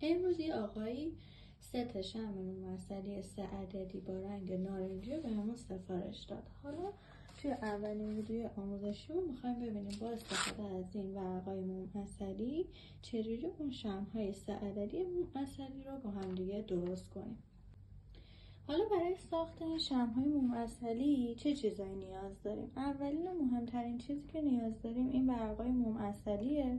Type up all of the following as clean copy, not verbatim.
امروز یه آقایی 3 شمع مفصلی 3 عددی با رنگ نارنجی رو بهمون سفارش داد. حالا توی اولین ویدیو آموزشی رو میخوایم ببینیم با استفاده از این ورقای موم عسلی چجوری اون شمع‌های 3 عددی موم عسلی رو با هم دیگه درست کنیم. حالا برای ساخت این شمع‌های موم عسلی چه چیزایی نیاز داریم؟ اولین و مهمترین چیزی که نیاز داریم این ورقای موم عسلیه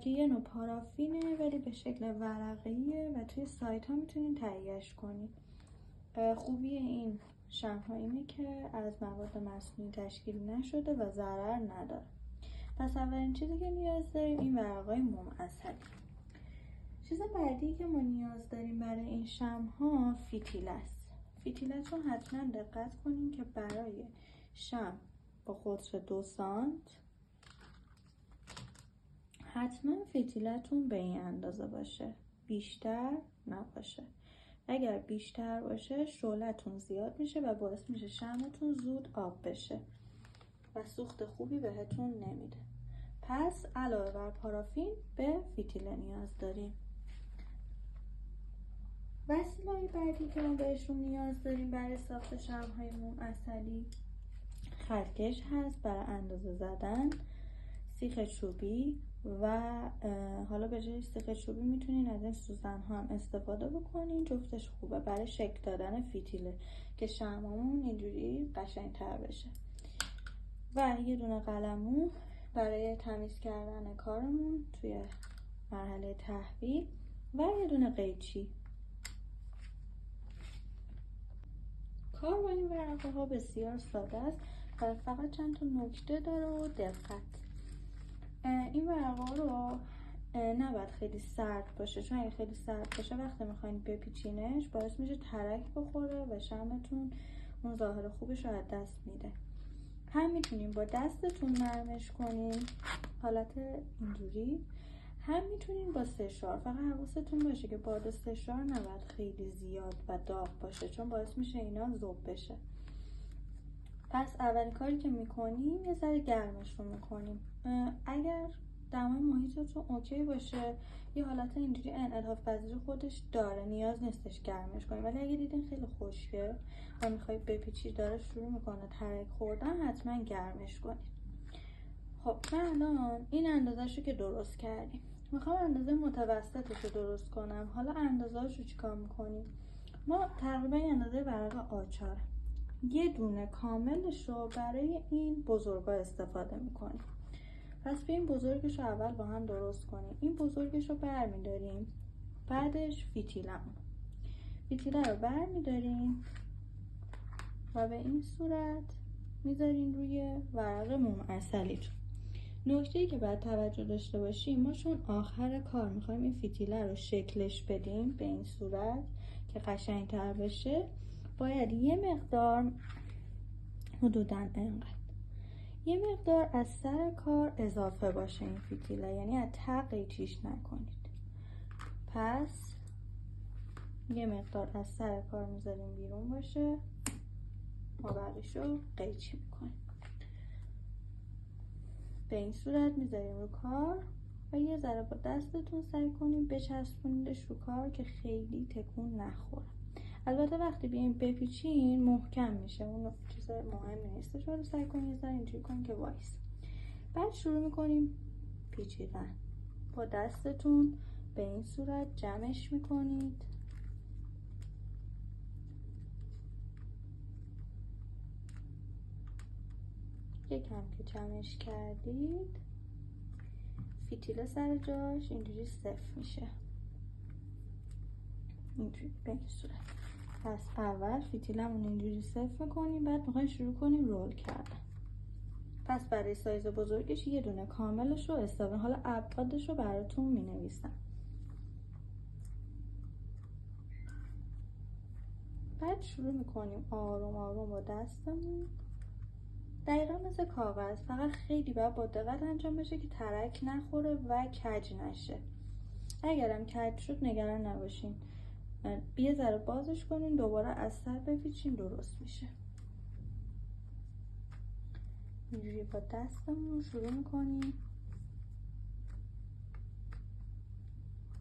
که یه نوع پارافینه ولی به شکل ورقیه و توی سایت ها میتونین تهیهش کنید. خوبی این شمع‌ها اینه که از مواد مصنوعی تشکیل نشده و ضرر نداره. پس اولین چیزی که نیاز داریم این ورقای موم عسلی. چیز بعدی که ما نیاز داریم برای این شمع‌ها فتیله است. فتیله‌تون حتما دقت کنین که برای شمع با قطر 2 سانت حتما فتیلتون به این اندازه باشه، بیشتر نباشه. اگر بیشتر باشه شعلتون زیاد میشه و باعث میشه شمعتون زود آب بشه و سوخت خوبی بهتون نمیده. پس علاوه بر پارافین به فتیله نیاز داریم. وسیله‌های بعدی که ما بهشون نیاز داریم برای ساخت شمع‌های موم عسلی خطکش هست برای اندازه زدن، سیخ چوبی و حالا به جای سیخ چوبی میتونین از این سوزن ها هم استفاده بکنین، جفتش خوبه برای شکل دادن فتیله که شمعمون اینجوری قشنگتر بشه. و یه دونه قلمو برای تمیز کردن کارمون توی مرحله تحویل و یه دونه قیچی. کار با این ورقه ها بسیار ساده است و فقط چند تا نکته داره و دقت. این ورقه ها رو نباید خیلی سرد باشه، چون اگه خیلی سرد باشه وقتی میخواین بپیچینش باعث میشه ترک بخوره و شمعتون اون ظاهر خوبش رو از دست میده. هم میتونین با دستتون نرمش کنین حالت اینجوری، هم میتونین با سشوار. فقط حواستون باشه که باد سشوار نباید خیلی زیاد و داغ باشه چون باعث میشه اینا ذوب بشه. پس اولین کاری که میکنیم یه ذره گرمش رو میکنیم. اگر دمای محیطتون اوکی باشه یه حالت اینجوری انعطاف پذیر خودش داره، نیاز نیستش گرمش کنیم. ولی اگه دیدین خیلی خشکه و میخوای بپیچی داره شروع میکنه ترک خوردن، حتما گرمش کنید. خب من الان این اندازه‌شو که درست کردیم میخوام اندازه متوسطش رو درست کنم. حالا اندازه‌اشو چیکار میکنیم؟ ما تقریبا اندازه ورق آچار یه دونه کاملش رو برای این بزرگا استفاده میکنیم. پس بیایم بزرگش رو اول با هم درست کنیم. این بزرگش رو برمیداریم، بعدش فتیله رو برمیداریم و به این صورت میذارین روی ورق موم عسلیتون. نکته‌ای که باید توجه داشته باشیم، ما چون آخر کار میخوایم این فتیله رو شکلش بدیم به این صورت که قشنگتر بشه، باید یه مقدار حدوداً انقدر یه مقدار از سر کار اضافه باشه این فتیله، یعنی از ته قیچیش نکنید. پس یه مقدار از سر کار میذاریم بیرون باشه و بعدشو قیچی میکنیم. به این صورت میذاریم رو کار و یه ذره با دستتون سعی کنیم بچسبونیدش رو کار که خیلی تکون نخوره. البته وقتی بیایم بپیچین محکم میشه، اون چیز مهمی نیستش، ولی سعی کنید یه ذره اینجوری کنید که وایس. بعد شروع میکنیم پیچیدن. با دستتون به این صورت جمعش میکنید. یکم که جمعش کردید فتیله سر جاش اینجوری صفر میشه، اینجوری به این صورت. پس اول فتیلمون اینجوری صفر میکنیم، بعد میخوایم شروع کنیم رول کردن. پس برای سایز بزرگش یه دونه کاملش رو استفاده. حالا ابعادش رو براتون مینویسم. بعد شروع میکنیم آروم آروم با دستمون، دقیقا مثل کاغذ، فقط خیلی باید با دقت انجام بشه که ترک نخوره و کج نشه. اگرم کج شد نگران نباشین، یه ذره بازش کنین، دوباره از سر بپیچین، درست میشه. اینجوری با دستمون شروع میکنیم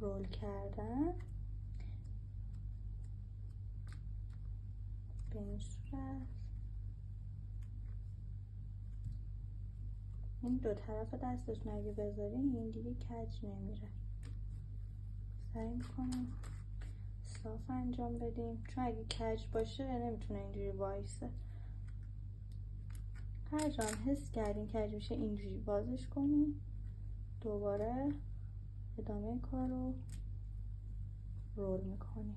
رول کردن به این صورت. این دو طرف دستتون اگه بذارین این دیگه کج نمیره. سعی میکنم صاف انجام بدیم، چون اگه کج باشه نمیتونه اینجوری وایسه. هر جا حس کردین کج میشه اینجوری بازش کنین، دوباره ادامه کار رو رول میکنیم.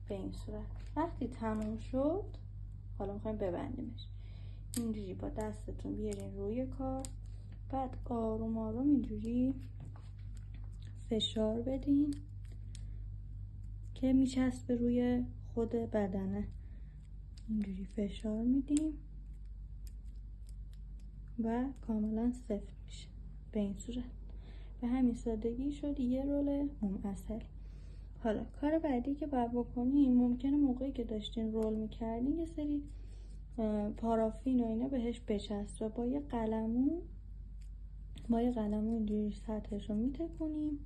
به این صورت. وقتی تموم شد حالا میخوایم ببندیمش. اینجوری با دستتون بیارین روی کار، بعد آروم آروم اینجوری فشار بدین که میچسبه روی خود بدنه. اینجوری فشار میدیم و کاملا سفت میشه به این صورت. به همین سادگی شد یه رول موم عسل. حالا کار بعدی که باید بکنیم، ممکنه موقعی که داشتین رول میکردین یه سری پارافین و اینا بهش بچسبه. با یه قلمو اینجوری سطحش رو میتکونیم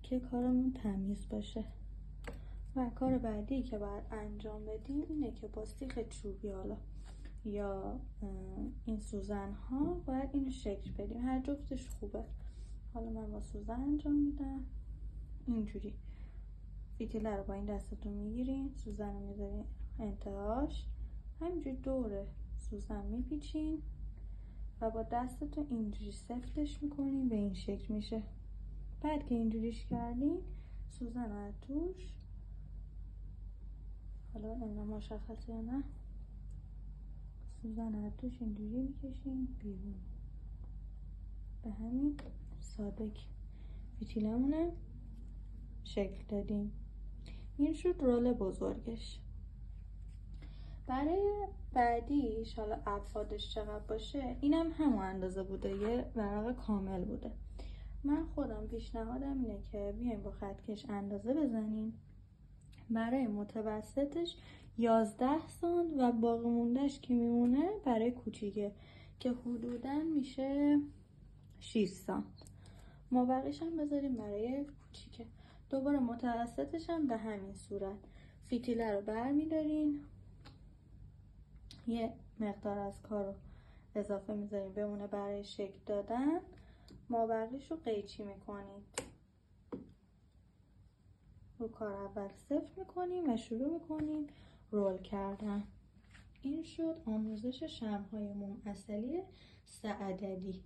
که کارمون تمیز باشه. و کار بعدی که باید انجام بدیم اینه که با سیخ چوبی حالا یا این سوزن ها باید اینو شکل بدیم. هر جفتش خوبه. حالا من با سوزن انجام میدم. اینجوری فتیله رو با این دستتون میگیرین، سوزن رو میذارین انتهاش، همینجوری دور سوزن میپیچین و با دستتون اینجوری سفتش میکنین. به این شکل میشه. بعد که اینجوریش کردین سوزن رو از توش، حالا نمیدونم مشخصه یا نه، سوزن رو از توش اینجوری میکشین بیرون. به همین سادگی فتیلمونه شکل دادیم. این شد رول بزرگش. برای بعدیش حالا ابعادش چقدر باشه اینم همون اندازه بوده، یه ورق کامل بوده. من خودم پیشنهادم اینه که بیایم با خطکش اندازه بزنیم. برای متوسطش 11 سانت و باقی موندهش که میمونه برای کوچیکه که حدوداً میشه 6 سانت. مابقیش هم بذاریم برای کوچیکه. دوباره متوسطش هم به همین صورت. فتیله رو برمیدارین، یه مقدار از کار رو اضافه میذاریم بمونه برای شکل دادن. مابقیش رو قیچی میکنید. رو کار اول صفر میکنیم و شروع میکنیم رول کردن. این شد آموزش شمع‌های موم عسلی 3 عددی.